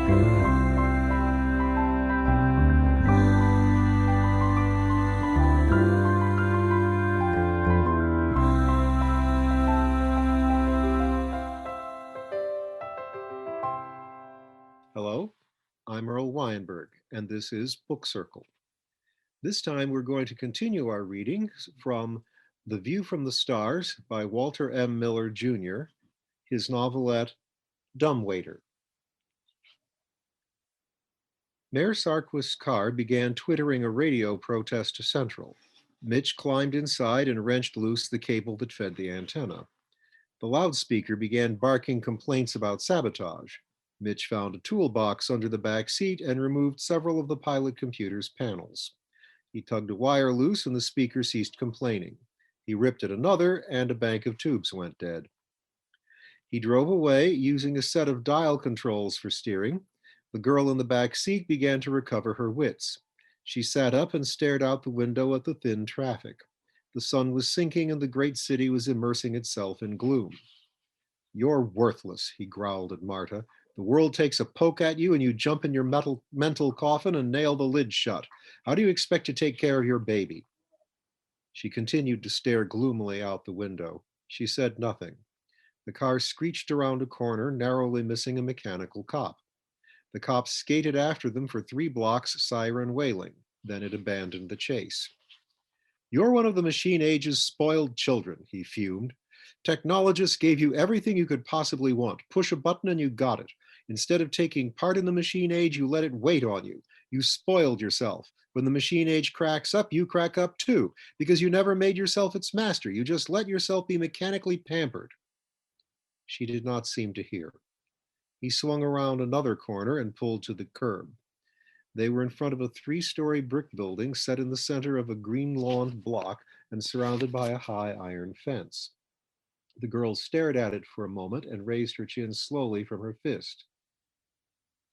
Hello, I'm Earl Weinberg, and this is Book Circle. This time we're going to continue our reading from The View from the Stars by Walter M. Miller Jr., his novelette Dumbwaiter. Mayor Sarquist's car began twittering a radio protest to Central. Mitch climbed inside and wrenched loose the cable that fed the antenna. The loudspeaker began barking complaints about sabotage. Mitch found a toolbox under the back seat and removed several of the pilot computer's panels. He tugged a wire loose and the speaker ceased complaining. He ripped at another and a bank of tubes went dead. He drove away using a set of dial controls for steering. The girl in the back seat began to recover her wits. She sat up and stared out the window at the thin traffic. The sun was sinking and the great city was immersing itself in gloom. "You're worthless," he growled at Marta. "The world takes a poke at you and you jump in your mental coffin and nail the lid shut. How do you expect to take care of your baby?" She continued to stare gloomily out the window. She said nothing. The car screeched around a corner, narrowly missing a mechanical cop. The cops skated after them for 3 blocks, siren wailing. Then it abandoned the chase. "You're one of the machine age's spoiled children," he fumed. "Technologists gave you everything you could possibly want. Push a button and you got it. Instead of taking part in the machine age, you let it wait on you. You spoiled yourself. When the machine age cracks up, you crack up too, because you never made yourself its master. You just let yourself be mechanically pampered." She did not seem to hear. He swung around another corner and pulled to the curb. They were in front of a 3-story brick building set in the center of a green-lawned block and surrounded by a high iron fence. The girl stared at it for a moment and raised her chin slowly from her fist.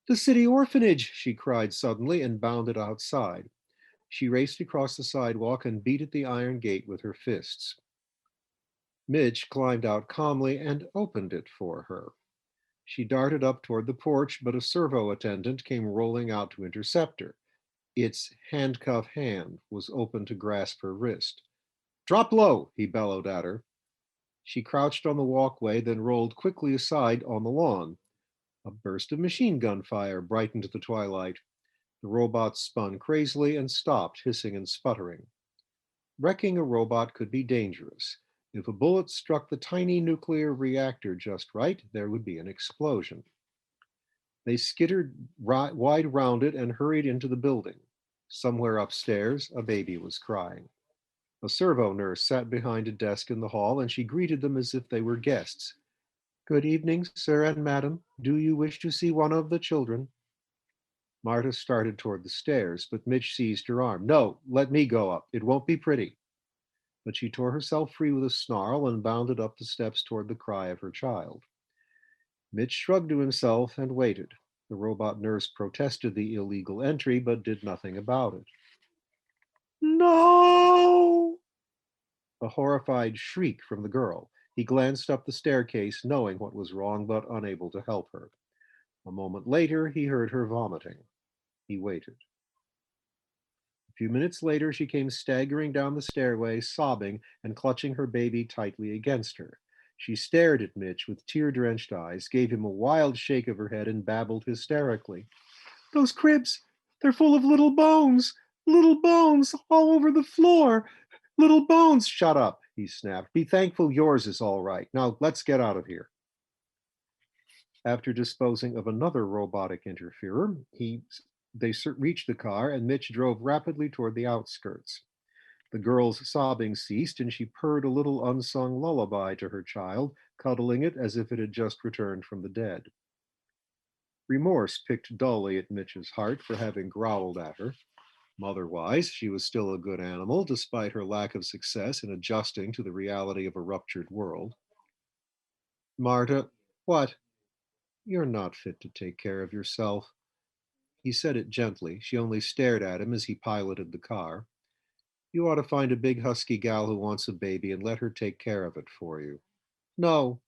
"The city orphanage!" she cried suddenly and bounded outside. She raced across the sidewalk and beat at the iron gate with her fists. Midge climbed out calmly and opened it for her. She darted up toward the porch, but a servo attendant came rolling out to intercept her. Its handcuff hand was open to grasp her wrist. "Drop low," he bellowed at her. She crouched on the walkway, then rolled quickly aside on the lawn. A burst of machine gun fire brightened the twilight. The robot spun crazily and stopped, hissing and sputtering. Wrecking a robot could be dangerous. If a bullet struck the tiny nuclear reactor just right, there would be an explosion. They skittered wide round it and hurried into the building. Somewhere upstairs, a baby was crying. A servo nurse sat behind a desk in the hall, and she greeted them as if they were guests. "Good evening, sir and madam. Do you wish to see one of the children?" Marta started toward the stairs, but Mitch seized her arm. "No, let me go up. It won't be pretty." But she tore herself free with a snarl and bounded up the steps toward the cry of her child. Mitch shrugged to himself and waited. The robot nurse protested the illegal entry, but did nothing about it. "No!" A horrified shriek from the girl. He glanced up the staircase, knowing what was wrong, but unable to help her. A moment later, he heard her vomiting. He waited. A few minutes later, she came staggering down the stairway, sobbing and clutching her baby tightly against her. She stared at Mitch with tear-drenched eyes, gave him a wild shake of her head, and babbled hysterically. "Those cribs, they're full of little bones all over the floor. Little bones." "Shut up," he snapped. "Be thankful yours is all right. Now let's get out of here." After disposing of another robotic interferer, they reached the car and Mitch drove rapidly toward the outskirts. The girl's sobbing ceased and she purred a little unsung lullaby to her child, cuddling it as if it had just returned from the dead. Remorse picked dully at Mitch's heart for having growled at her. Motherwise, she was still a good animal, despite her lack of success in adjusting to the reality of a ruptured world. "Marta, what? You're not fit to take care of yourself." He said it gently. She only stared at him as he piloted the car. "You ought to find a big husky gal who wants a baby and let her take care of it for you." "No."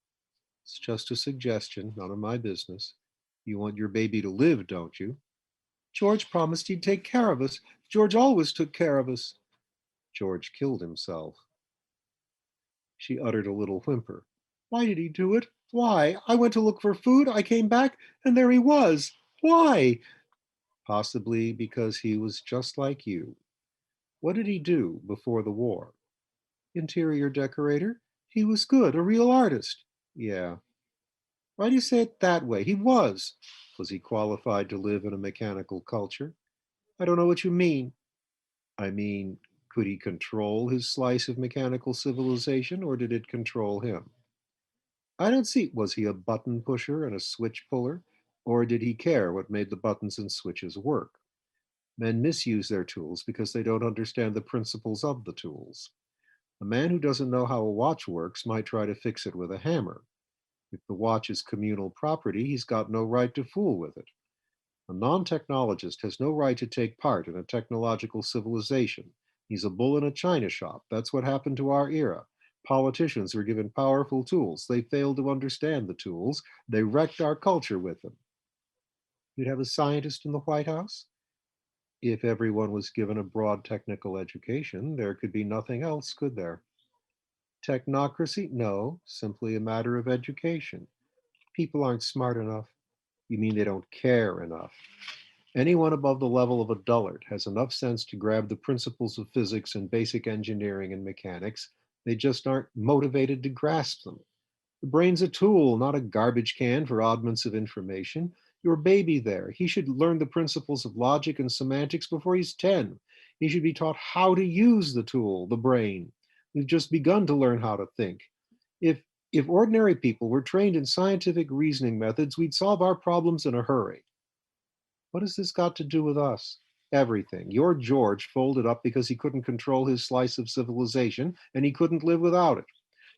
"It's just a suggestion, none of my business." You want your baby to live, don't you? George promised he'd take care of us. George always took care of us. George killed himself. She uttered a little whimper. Why did he do it? Why? I went to look for food. I came back, and there he was. Why? Possibly because he was just like you. What did he do before the war? Interior decorator. He was good, a real artist. Yeah. Why do you say it that way? He was. Was he qualified to live in a mechanical culture? I don't know what you mean. I mean, could he control his slice of mechanical civilization, or did it control him? I don't see. Was he a button pusher and a switch puller, or did he care what made the buttons and switches work? Men misuse their tools because they don't understand the principles of the tools. A man who doesn't know how a watch works might try to fix it with a hammer. If the watch is communal property, he's got no right to fool with it. A non technologist has no right to take part in a technological civilization. He's a bull in a china shop. That's what happened to our era. Politicians were given powerful tools. They failed to understand the tools. They wrecked our culture with them. You'd have a scientist in the White House? If everyone was given a broad technical education, there could be nothing else, could there? Technocracy? No, simply a matter of education. People aren't smart enough. You mean they don't care enough? Anyone above the level of a dullard has enough sense to grab the principles of physics and basic engineering and mechanics. They just aren't motivated to grasp them. The brain's a tool, not a garbage can for oddments of information. Your baby there, he should learn the principles of logic and semantics before he's 10. He should be taught how to use the tool, the brain. We've just begun to learn how to think. If if ordinary people were trained in scientific reasoning methods, we'd solve our problems in a hurry. What has this got to do with us? Everything. Your George folded up because he couldn't control his slice of civilization and he couldn't live without it.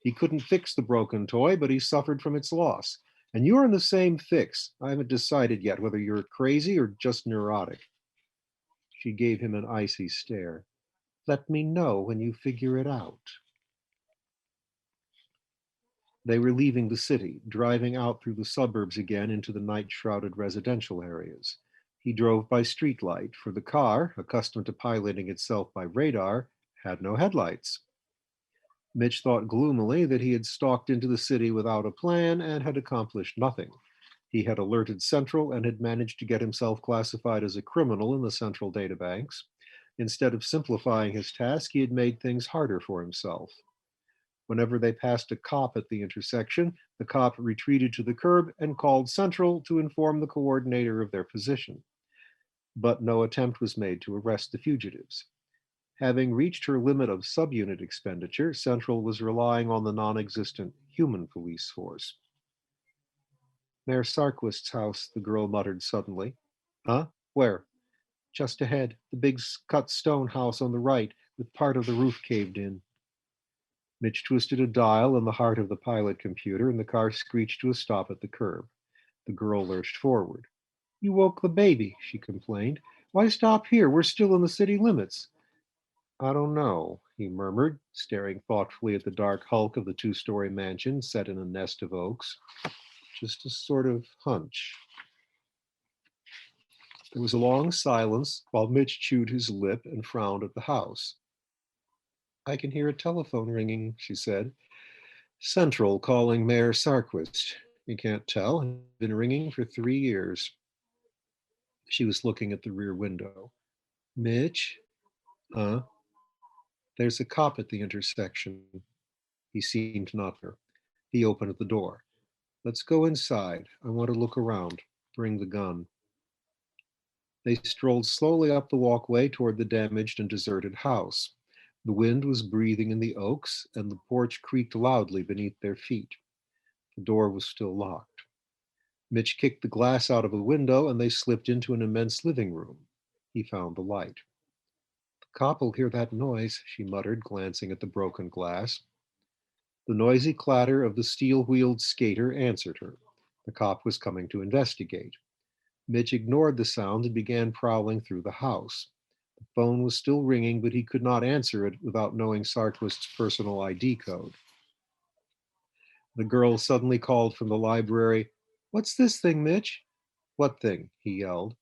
He couldn't fix the broken toy, but he suffered from its loss. And you're in the same fix. I haven't decided yet whether you're crazy or just neurotic. She gave him an icy stare. Let me know when you figure it out. They were leaving the city, driving out through the suburbs again into the night shrouded residential areas. He drove by streetlight, for the car, accustomed to piloting itself by radar, had no headlights. Mitch thought gloomily that he had stalked into the city without a plan and had accomplished nothing. He had alerted Central and had managed to get himself classified as a criminal in the central databanks. Instead of simplifying his task, he had made things harder for himself. Whenever they passed a cop at the intersection, the cop retreated to the curb and called Central to inform the coordinator of their position. But no attempt was made to arrest the fugitives. Having reached her limit of subunit expenditure, Central was relying on the non existent human police force. Mayor Sarquist's house, the girl muttered suddenly. Huh? Where? Just ahead, the big cut stone house on the right, with part of the roof caved in. Mitch twisted a dial in the heart of the pilot computer, and the car screeched to a stop at the curb. The girl lurched forward. You woke the baby, she complained. Why stop here? We're still in the city limits. I don't know, he murmured, staring thoughtfully at the dark hulk of the two-story mansion set in a nest of oaks. Just a sort of hunch. There was a long silence while Mitch chewed his lip and frowned at the house. I can hear a telephone ringing, she said. Central calling Mayor Sarquist. You can't tell. It's been ringing for 3 years. She was looking at the rear window. Mitch? Huh? There's a cop at the intersection. He seemed not there. He opened the door. Let's go inside. I want to look around. Bring the gun. They strolled slowly up the walkway toward the damaged and deserted house. The wind was breathing in the oaks, and the porch creaked loudly beneath their feet. The door was still locked. Mitch kicked the glass out of the window and they slipped into an immense living room. He found the light. The cop will hear that noise, she muttered, glancing at the broken glass. The noisy clatter of the steel wheeled skater answered her. The cop was coming to investigate. Mitch ignored the sound and began prowling through the house. The phone was still ringing, but he could not answer it without knowing Sarquist's personal ID code. The girl suddenly called from the library, What's this thing, Mitch? What thing? He yelled.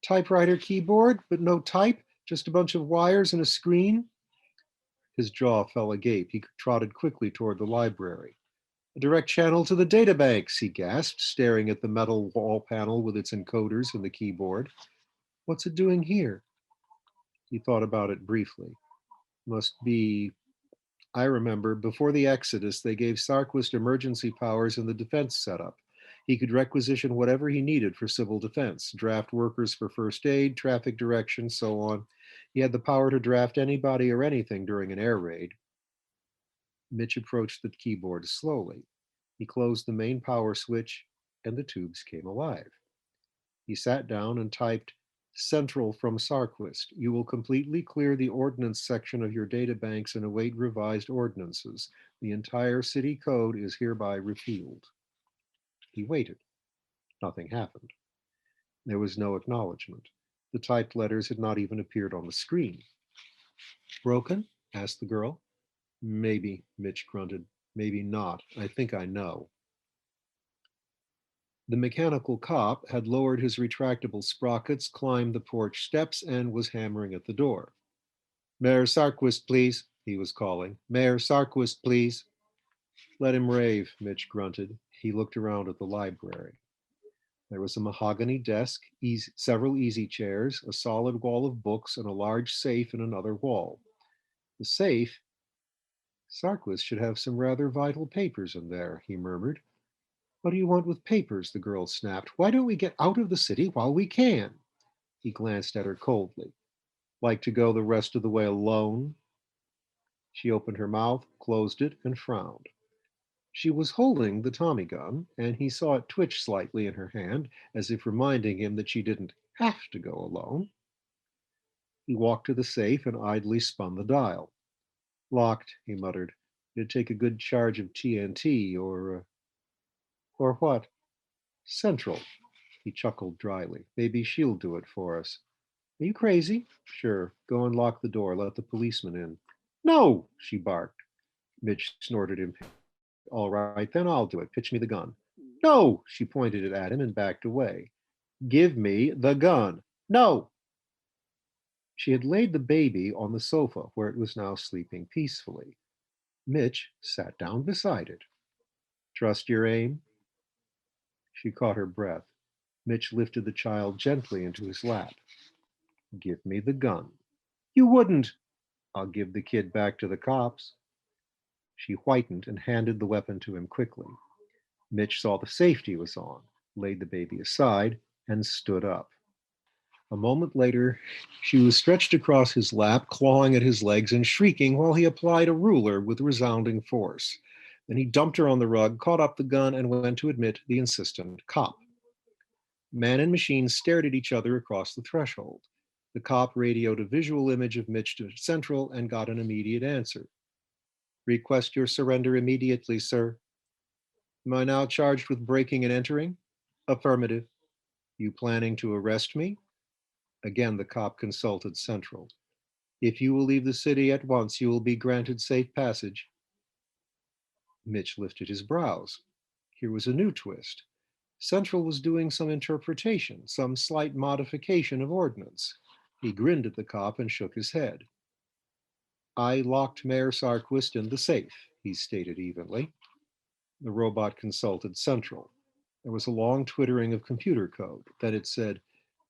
Typewriter keyboard, but no type? Just a bunch of wires and a screen? His jaw fell agape. He trotted quickly toward the library. A direct channel to the databanks, he gasped, staring at the metal wall panel with its encoders and the keyboard. What's it doing here? He thought about it briefly. Must be, I remember, before the Exodus, they gave Sarquist emergency powers in the defense setup. He could requisition whatever he needed for civil defense, draft workers for first aid, traffic direction, so on. He had the power to draft anybody or anything during an air raid. Mitch approached the keyboard slowly. He closed the main power switch, and the tubes came alive. He sat down and typed, Central from Sarquist. You will completely clear the ordnance section of your databanks and await revised ordinances. The entire city code is hereby repealed. He waited. Nothing happened. There was no acknowledgement. The typed letters had not even appeared on the screen. Broken? Asked the girl. Maybe, Mitch grunted. Maybe not. I think I know. The mechanical cop had lowered his retractable sprockets, climbed the porch steps, and was hammering at the door. Mayor Sarquist, please, he was calling. Mayor Sarquist, please. Let him rave, Mitch grunted. He looked around at the library. There was a mahogany desk, several easy chairs, a solid wall of books, and a large safe in another wall. The safe? Sarquist should have some rather vital papers in there, he murmured. What do you want with papers? The girl snapped. Why don't we get out of the city while we can? He glanced at her coldly. Like to go the rest of the way alone? She opened her mouth, closed it, and frowned. She was holding the Tommy gun, and he saw it twitch slightly in her hand, as if reminding him that she didn't have to go alone. He walked to the safe and idly spun the dial. Locked, he muttered. It'd take a good charge of TNT or what? Central. He chuckled dryly. Maybe she'll do it for us. Are you crazy? Sure. Go and lock the door. Let the policeman in. No, she barked. Mitch snorted impatiently. All right, then I'll do it. Pitch me the gun. No, she pointed it at him and backed away. Give me the gun. No. She had laid the baby on the sofa where it was now sleeping peacefully. Mitch sat down beside it. Trust your aim? She caught her breath. Mitch lifted the child gently into his lap. Give me the gun. You wouldn't. I'll give the kid back to the cops. She whitened and handed the weapon to him quickly. Mitch saw the safety was on, laid the baby aside, and stood up. A moment later, she was stretched across his lap, clawing at his legs and shrieking while he applied a ruler with resounding force. Then he dumped her on the rug, caught up the gun, and went to admit the insistent cop. Man and machine stared at each other across the threshold. The cop radioed a visual image of Mitch to Central and got an immediate answer. Request your surrender immediately, sir. Am I now charged with breaking and entering? Affirmative. You planning to arrest me? Again, the cop consulted Central. If you will leave the city at once, you will be granted safe passage. Mitch lifted his brows. Here was a new twist. Central was doing some interpretation, some slight modification of ordnance. He grinned at the cop and shook his head. I locked Mayor Sarquist in the safe, he stated evenly. The robot consulted Central. There was a long twittering of computer code. Then it said,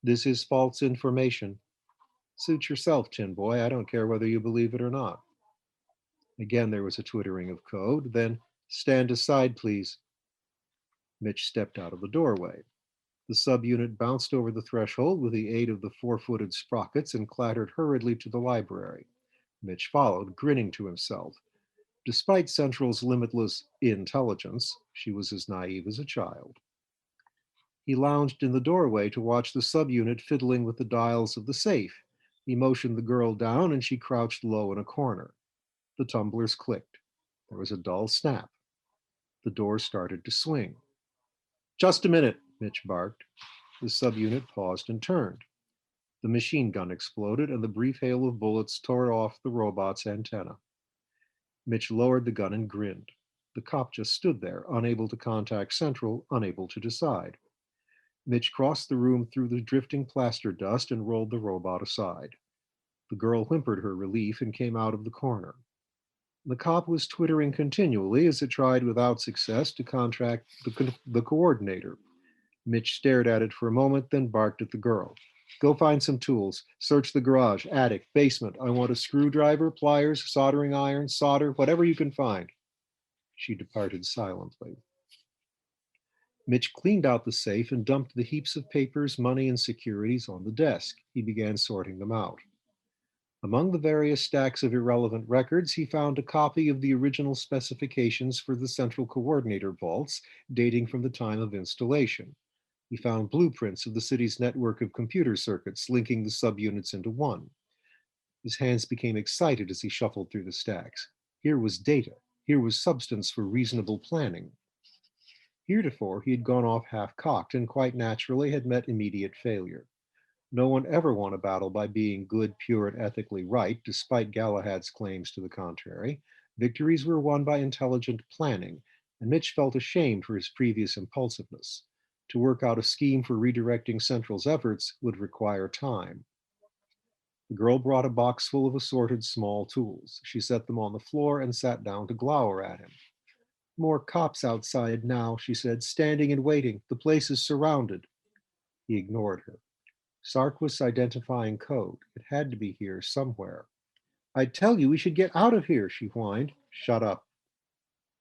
This is false information. Suit yourself, Tin Boy. I don't care whether you believe it or not. Again, there was a twittering of code. Then, stand aside, please. Mitch stepped out of the doorway. The subunit bounced over the threshold with the aid of the four-footed sprockets and clattered hurriedly to the library. Mitch followed, grinning to himself. Despite Central's limitless intelligence, she was as naive as a child. He lounged in the doorway to watch the subunit fiddling with the dials of the safe. He motioned the girl down and she crouched low in a corner. The tumblers clicked. There was a dull snap. The door started to swing. Just a minute, Mitch barked. The subunit paused and turned. The machine gun exploded and the brief hail of bullets tore off the robot's antenna. Mitch lowered the gun and grinned. The cop just stood there, unable to contact Central, unable to decide. Mitch crossed the room through the drifting plaster dust and rolled the robot aside. The girl whimpered her relief and came out of the corner. The cop was twittering continually as it tried without success to contact the coordinator. Mitch stared at it for a moment, then barked at the girl. Go find some tools. Search the garage, attic, basement. I want a screwdriver, pliers, soldering iron, solder, whatever you can find. She departed silently. Mitch cleaned out the safe and dumped the heaps of papers, money, and securities on the desk. He began sorting them out. Among the various stacks of irrelevant records, he found a copy of the original specifications for the central coordinator vaults, dating from the time of installation. He found blueprints of the city's network of computer circuits linking the subunits into one. His hands became excited as he shuffled through the stacks. Here was data. Here was substance for reasonable planning. Heretofore, he had gone off half cocked and quite naturally had met immediate failure. No one ever won a battle by being good, pure, and ethically right, despite Galahad's claims to the contrary. Victories were won by intelligent planning, and Mitch felt ashamed for his previous impulsiveness. To work out a scheme for redirecting Central's efforts would require time. The girl brought a box full of assorted small tools. She set them on the floor and sat down to glower at him. More cops outside now, she said, standing and waiting. The place is surrounded. He ignored her. Sarquist's identifying code. It had to be here somewhere. I tell you, we should get out of here, she whined. Shut up.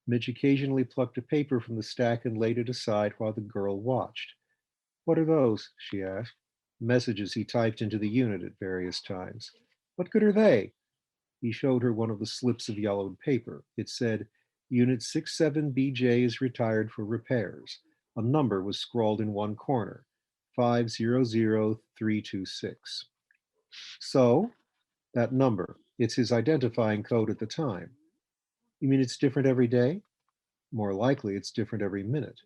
Midge occasionally plucked a paper from the stack and laid it aside while the girl watched. What are those? She asked. Messages he typed into the unit at various times. What good are they? He showed her one of the slips of yellowed paper. It said, Unit 67BJ is retired for repairs. A number was scrawled in one corner, 500326. So, that number, it's his identifying code at the time. You mean it's different every day? More likely, it's different every minute.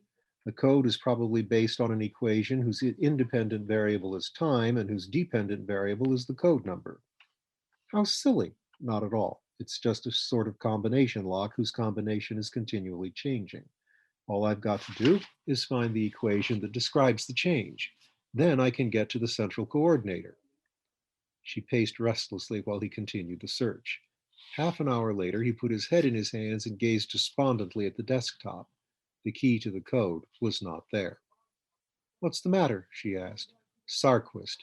The code is probably based on an equation whose independent variable is time and whose dependent variable is the code number. How silly. Not at all. It's just a sort of combination lock whose combination is continually changing. All I've got to do is find the equation that describes the change. Then I can get to the central coordinator. She paced restlessly while he continued the search. Half an hour later, he put his head in his hands and gazed despondently at the desktop. The key to the code was not there. What's the matter? She asked. Sarquist.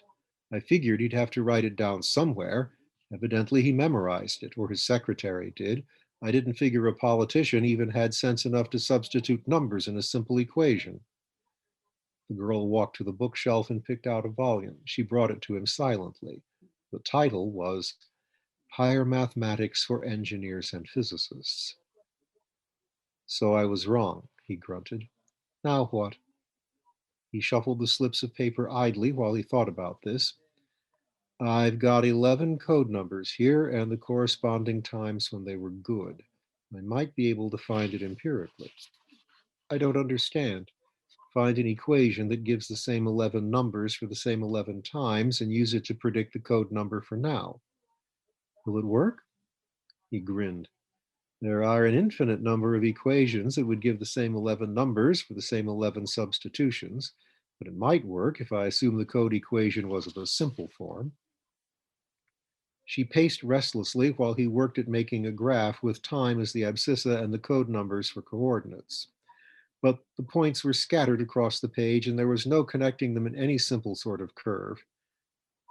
I figured he'd have to write it down somewhere. Evidently, he memorized it, or his secretary did. I didn't figure a politician even had sense enough to substitute numbers in a simple equation. The girl walked to the bookshelf and picked out a volume. She brought it to him silently. The title was Higher Mathematics for Engineers and Physicists. So I was wrong, he grunted. Now what? He shuffled the slips of paper idly while he thought about this. I've got 11 code numbers here and the corresponding times when they were good. I might be able to find it empirically. I don't understand. Find an equation that gives the same 11 numbers for the same 11 times and use it to predict the code number for now. Will it work? He grinned. There are an infinite number of equations that would give the same 11 numbers for the same 11 substitutions, but it might work if I assume the code equation was of a simple form. She paced restlessly while he worked at making a graph with time as the abscissa and the code numbers for coordinates. But the points were scattered across the page and there was no connecting them in any simple sort of curve.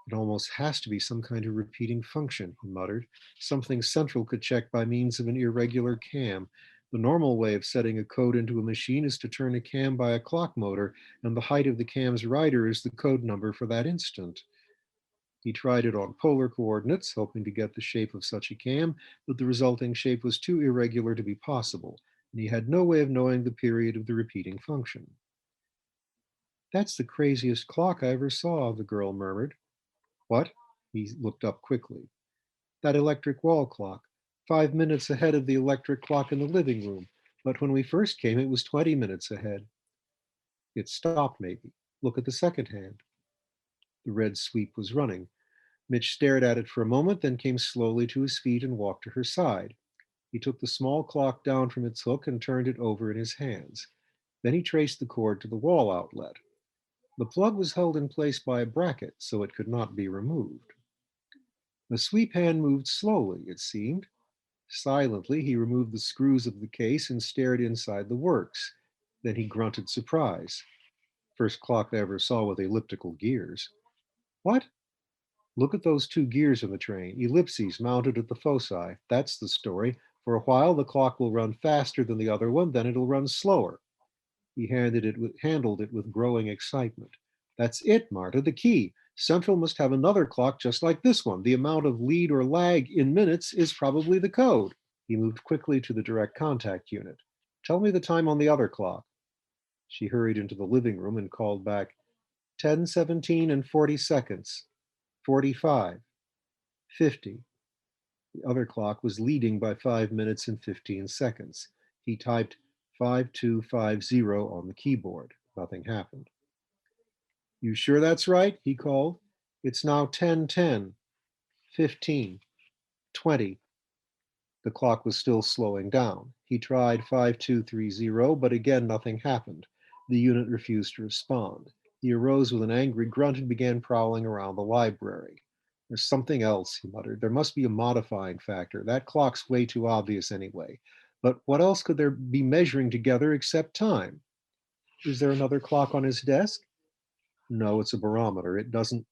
It almost has to be some kind of repeating function, he muttered, something Central could check by means of an irregular cam. The normal way of setting a code into a machine is to turn a cam by a clock motor, and the height of the cam's rider is the code number for that instant. He tried it on polar coordinates, hoping to get the shape of such a cam, but the resulting shape was too irregular to be possible, and he had no way of knowing the period of the repeating function. That's the craziest clock I ever saw, the girl murmured. What? He looked up quickly. That electric wall clock, 5 minutes ahead of the electric clock in the living room. But when we first came, it was 20 minutes ahead. It stopped, maybe. Look at the second hand. The red sweep was running. Mitch stared at it for a moment, then came slowly to his feet and walked to her side. He took the small clock down from its hook and turned it over in his hands. Then he traced the cord to the wall outlet. The plug was held in place by a bracket, so it could not be removed. The sweep hand moved slowly, it seemed. Silently, he removed the screws of the case and stared inside the works. Then he grunted surprise. First clock I ever saw with elliptical gears. What? Look at those two gears in the train, ellipses mounted at the foci. That's the story. For a while, the clock will run faster than the other one, then it'll run slower. He handled it with growing excitement. That's it, Marta, the key. Central must have another clock just like this one. The amount of lead or lag in minutes is probably the code. He moved quickly to the direct contact unit. Tell me the time on the other clock. She hurried into the living room and called back, 10:17 and 40 seconds, 45, 50. The other clock was leading by 5 minutes and 15 seconds. He typed 5250 on the keyboard. Nothing happened. You sure that's right? He called. It's now 10:10, 15, 20. The clock was still slowing down. He tried 5230, but again nothing happened. The unit refused to respond. He arose with an angry grunt and began prowling around the library. There's something else, he muttered. There must be a modifying factor. That clock's way too obvious anyway. But what else could there be measuring together except time? Is there another clock on his desk? No, it's a barometer. It doesn't.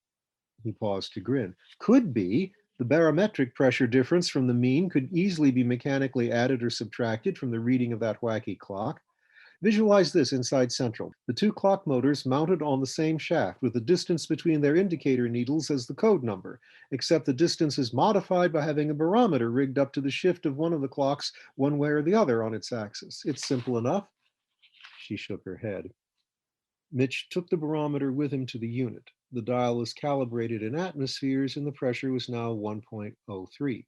He paused to grin. Could be. The barometric pressure difference from the mean could easily be mechanically added or subtracted from the reading of that wacky clock. Visualize this inside Central. The two clock motors mounted on the same shaft with the distance between their indicator needles as the code number, except the distance is modified by having a barometer rigged up to the shift of one of the clocks one way or the other on its axis. It's simple enough. She shook her head. Mitch took the barometer with him to the unit. The dial was calibrated in atmospheres and the pressure was now 1.03.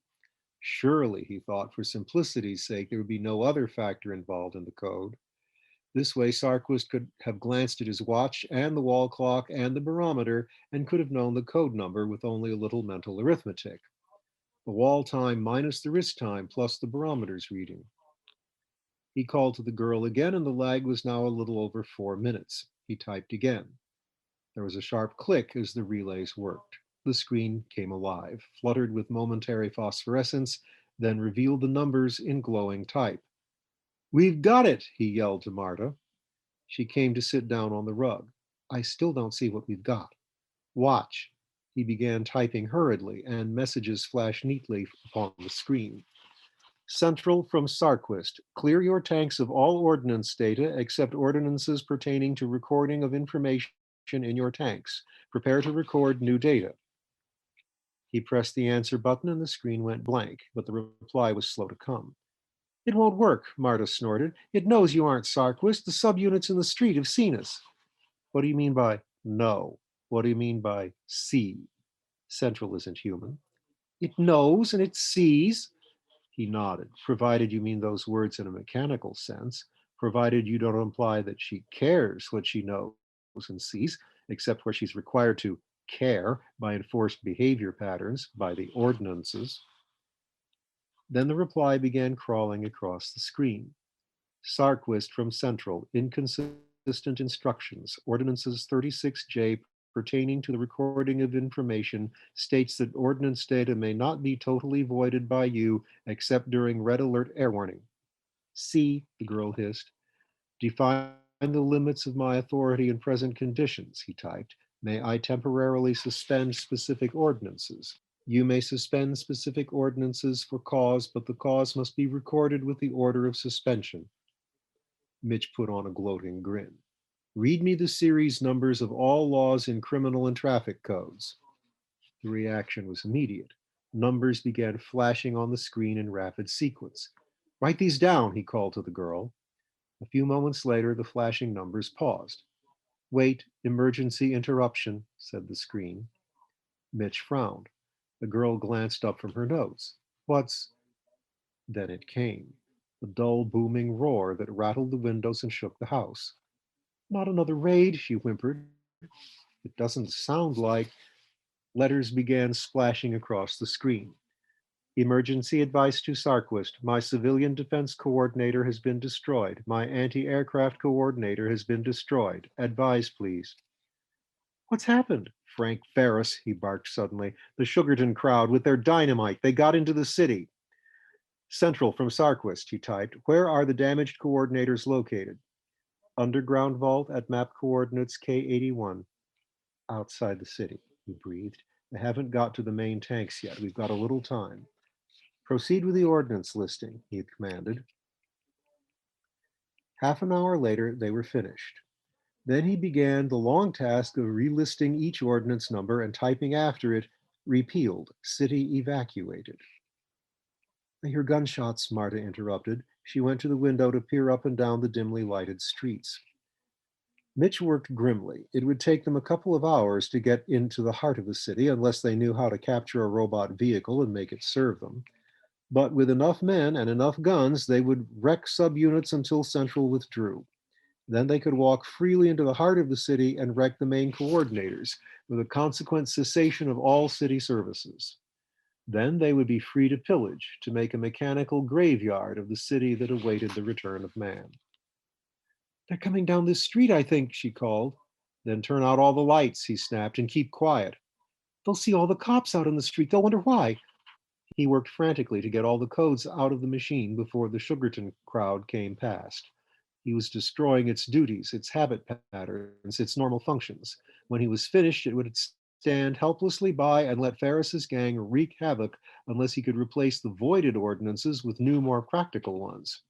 Surely, he thought, for simplicity's sake, there would be no other factor involved in the code. This way, Sarquist could have glanced at his watch and the wall clock and the barometer and could have known the code number with only a little mental arithmetic. The wall time minus the wrist time plus the barometer's reading. He called to the girl again, and the lag was now a little over 4 minutes. He typed again. There was a sharp click as the relays worked. The screen came alive, fluttered with momentary phosphorescence, then revealed the numbers in glowing type. We've got it, he yelled to Marta. She came to sit down on the rug. I still don't see what we've got. Watch. He began typing hurriedly, and messages flashed neatly upon the screen. Central from Sarquist. Clear your tanks of all ordnance data except ordinances pertaining to recording of information in your tanks. Prepare to record new data. He pressed the answer button and the screen went blank, but the reply was slow to come. It won't work, Marta snorted. It knows you aren't Sarquist. The subunits in the street have seen us. What do you mean by no? What do you mean by see? Central isn't human. It knows and it sees. He nodded. Provided you mean those words in a mechanical sense, provided you don't imply that she cares what she knows and sees, except where she's required to care by enforced behavior patterns, by the ordinances. Then the reply began crawling across the screen. Sarquist from Central, inconsistent instructions. Ordinances 36J pertaining to the recording of information states that ordnance data may not be totally voided by you except during red alert air warning. See, the girl hissed. Define the limits of my authority in present conditions, he typed. May I temporarily suspend specific ordinances? You may suspend specific ordinances for cause, but the cause must be recorded with the order of suspension. Mitch put on a gloating grin. Read me the series numbers of all laws in criminal and traffic codes. The reaction was immediate. Numbers began flashing on the screen in rapid sequence. Write these down, he called to the girl. A few moments later, the flashing numbers paused. Wait, emergency interruption, said the screen. Mitch frowned. The girl glanced up from her notes. What's... Then it came. The dull, booming roar that rattled the windows and shook the house. Not another raid, she whimpered. It doesn't sound like... Letters began splashing across the screen. Emergency advice to Sarquist. My civilian defense coordinator has been destroyed. My anti-aircraft coordinator has been destroyed. Advise, please. What's happened? Frank Ferris, he barked suddenly. The Sugarton crowd with their dynamite. They got into the city. Central from Sarquist, he typed. Where are the damaged coordinators located? Underground vault at map coordinates K81. Outside the city, he breathed. They haven't got to the main tanks yet. We've got a little time. Proceed with the ordnance listing, he had commanded. Half an hour later, they were finished. Then he began the long task of relisting each ordnance number and typing after it, repealed, city evacuated. I hear gunshots, Marta interrupted. She went to the window to peer up and down the dimly lighted streets. Mitch worked grimly. It would take them a couple of hours to get into the heart of the city unless they knew how to capture a robot vehicle and make it serve them. But with enough men and enough guns, they would wreck subunits until Central withdrew. Then they could walk freely into the heart of the city and wreck the main coordinators, with a consequent cessation of all city services. Then they would be free to pillage, to make a mechanical graveyard of the city that awaited the return of man. They're coming down this street, I think, she called. Then turn out all the lights, he snapped, and keep quiet. They'll see all the cops out in the street. They'll wonder why. He worked frantically to get all the codes out of the machine before the Sugarton crowd came past. He was destroying its duties, its habit patterns, its normal functions. When he was finished, it would stand helplessly by and let Ferris's gang wreak havoc unless he could replace the voided ordinances with new, more practical ones.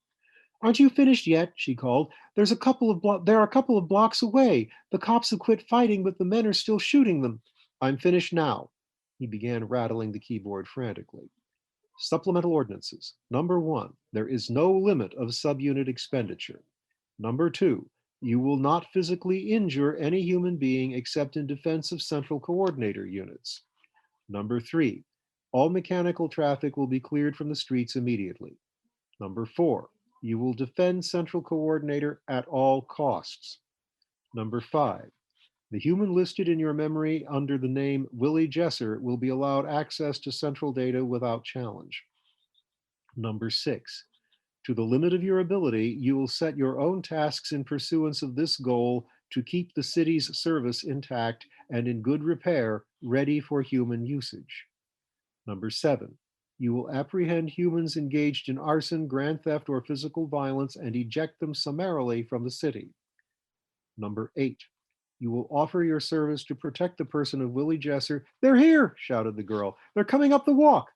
Aren't you finished yet? She called. There are a couple of blocks away. The cops have quit fighting, but the men are still shooting them. I'm finished now. He began rattling the keyboard frantically. Supplemental ordinances. Number 1, there is no limit of subunit expenditure. Number 2, you will not physically injure any human being except in defense of central coordinator units. Number 3, all mechanical traffic will be cleared from the streets immediately. Number 4, you will defend central coordinator at all costs. Number 5, the human listed in your memory under the name Willie Jesser will be allowed access to central data without challenge. Number 6, to the limit of your ability, you will set your own tasks in pursuance of this goal to keep the city's service intact and in good repair, ready for human usage. Number 7, you will apprehend humans engaged in arson, grand theft, or physical violence and eject them summarily from the city. Number 8, you will offer your service to protect the person of Willie Jesser. They're here, shouted the girl. They're coming up the walk,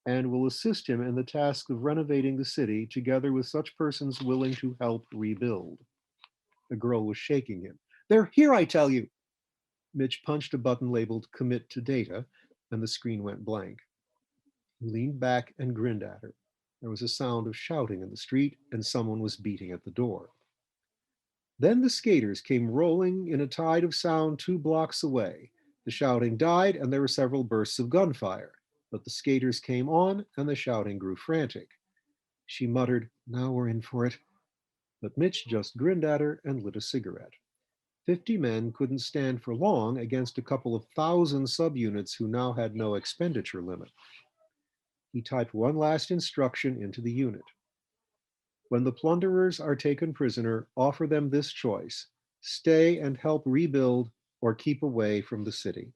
and will assist him in the task of renovating the city together with such persons willing to help rebuild. The girl was shaking him. They're here, I tell you. Mitch punched a button labeled Commit to Data, and the screen went blank. He leaned back and grinned at her. There was a sound of shouting in the street, and someone was beating at the door. Then the skaters came rolling in a tide of sound 2 blocks away. The shouting died, and there were several bursts of gunfire. But the skaters came on, and the shouting grew frantic. She muttered, "Now we're in for it." But Mitch just grinned at her and lit a cigarette. 50 men couldn't stand for long against a couple of thousand subunits who now had no expenditure limit. He typed one last instruction into the unit. When the plunderers are taken prisoner, offer them this choice: stay and help rebuild or keep away from the city.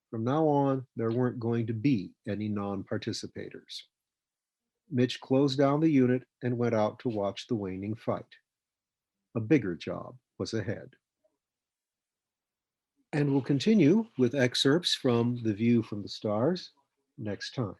From now on, there weren't going to be any non-participators. Mitch closed down the unit and went out to watch the waning fight. A bigger job was ahead. And we'll continue with excerpts from The View from the Stars next time.